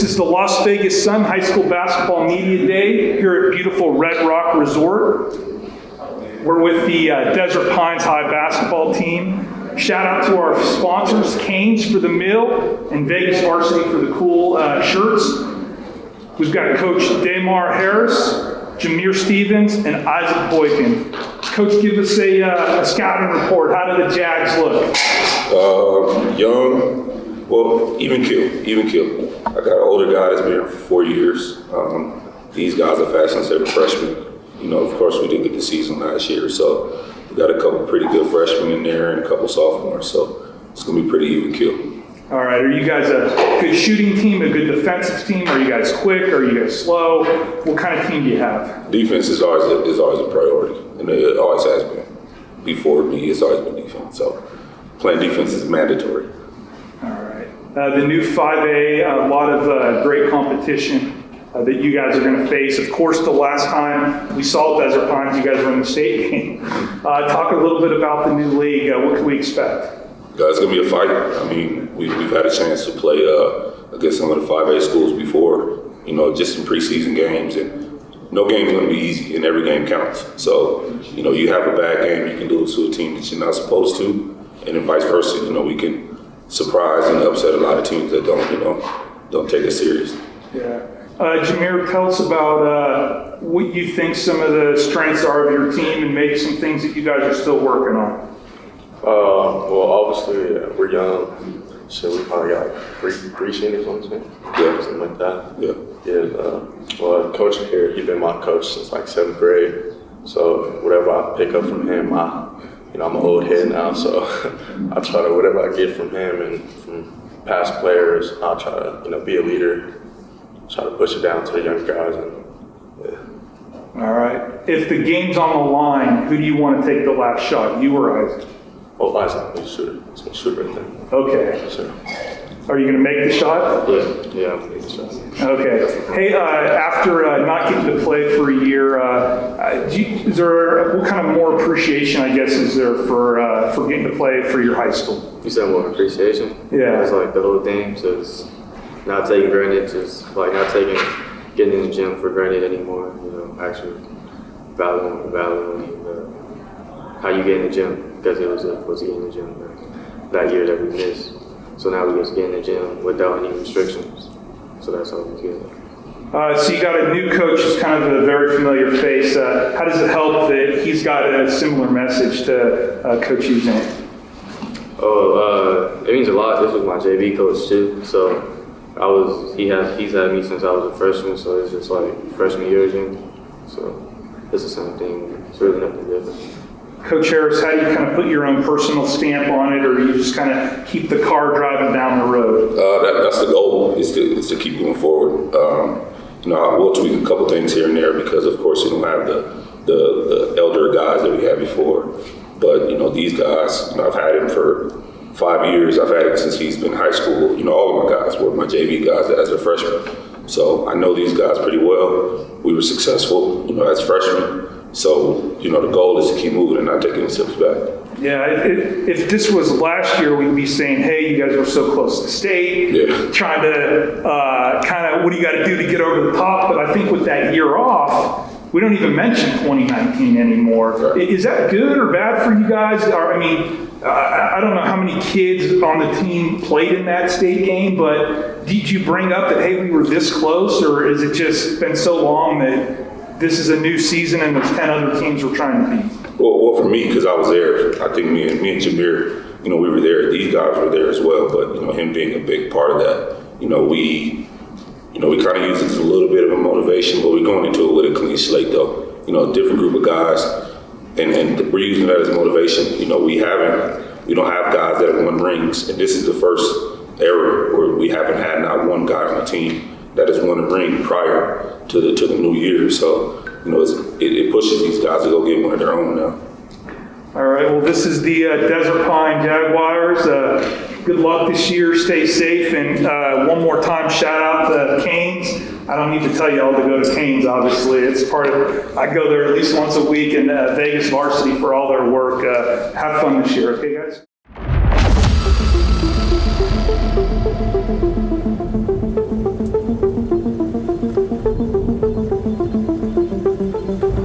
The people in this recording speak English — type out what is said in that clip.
This is the Las Vegas Sun High School Basketball Media Day here at beautiful Red Rock Resort. We're with the Desert Pines High basketball team. Shout out to our sponsors, Canes for the meal and Vegas Varsity for the cool shirts. We've got Coach Damar Harris, Jameer Stevens, and Isaac Boykin. Coach, give us a scouting report. How do the Jags look? Young, well, even kill. I got an older guy that's been here for 4 years. These guys are fast since they were freshmen. You know, of course, we didn't get the season last year, so we got a couple pretty good freshmen in there and a couple sophomores, so it's going to be pretty even kill. All right, are you guys a good shooting team, a good defensive team? Are you guys quick? Are you guys slow? What kind of team do you have? Defense is always a priority, and it always has been. Before me, it's always been defense, so playing defense is mandatory. All right. The new 5A, a lot of great competition that you guys are going to face. Of course, the last time we saw Desert Pines, you guys were in the state game. Talk a little bit about the new league. What can we expect? It's going to be a fight. I mean, we've had a chance to play against some of the 5A schools before, you know, just in preseason games. And no game's going to be easy, and every game counts. So, you know, you have a bad game, you can lose to a team that you're not supposed to. And then vice versa, you know, we can surprise and upset a lot of teams that don't take it serious. Yeah. Jameer, tell us about what you think some of the strengths are of your team and maybe some things that you guys are still working on. Well, obviously, we're young, so we probably got three seniors on the team. Yeah. Something like that. Yeah. Well, coach here, he's been my coach since like 7th grade. So whatever I pick up from him, I'm an old head now, so I try to, whatever I get from him and from past players, I'll try to, be a leader, try to push it down to the young guys. All right. If the game's on the line, who do you want to take the last shot, you or Isaac? Oh, Isaac, he's a shooter. He's a shooter right there. Okay. Yes, sir. Are you going to make the shot? Yeah, I'll make the shot. Okay. Hey, after not getting to play for a year, is there what kind of more appreciation, I guess, is there for getting to play for your high school? You said more appreciation? Yeah. It's like the whole thing, just not taking granted, just like not taking getting in the gym for granted anymore. Actually valuing how you get in the gym, because it was to get in the gym that year that we missed. So now we just get in the gym without any restrictions. So that's always good. So you got a new coach who's kind of a very familiar face. How does it help that he's got a similar message to Coach Uzan? It means a lot. This was my JV coach too. So he's had me since I was a freshman. So it's just like freshman year again. So it's the same thing. It's really nothing different. Coach Harris, how do you kind of put your own personal stamp on it, or you just kind of keep the car driving down the road? That's the goal, is to keep going forward. I will tweak a couple things here and there because, of course, you don't have the elder guys that we had before. But, these guys, I've had him for 5 years. I've had him since he's been in high school. All of my guys were my JV guys as a freshman. So I know these guys pretty well. We were successful, as freshmen. So, the goal is to keep moving and not take any steps back. Yeah, if this was last year, we'd be saying, hey, you guys were so close to state, trying to kind of, what do you got to do to get over the top? But I think with that year off, we don't even mention 2019 anymore. Right. Is that good or bad for you guys? I don't know how many kids on the team played in that state game, but did you bring up that, hey, we were this close, or has it just been so long that this is a new season and there's 10 other teams we're trying to beat? Well, for me, because I was there, I think me and Jameer, we were there. These guys were there as well, but him being a big part of that, we kind of use it as a little bit of a motivation, but we're going into it with a clean slate, though. A different group of guys, and we're using that as motivation. We don't have guys that have won rings, and this is the first era where we haven't had not one guy on the team that has won a ring prior to the new year. So, it pushes these guys to go get one of their own now. All right, well, this is the Desert Pine Jaguars. Good luck this year, stay safe, and one more time, shout out to Canes. I don't need to tell you all to go to Canes, obviously. It's part of, I go there at least once a week, in Vegas Varsity for all their work. Have fun this year, okay, guys?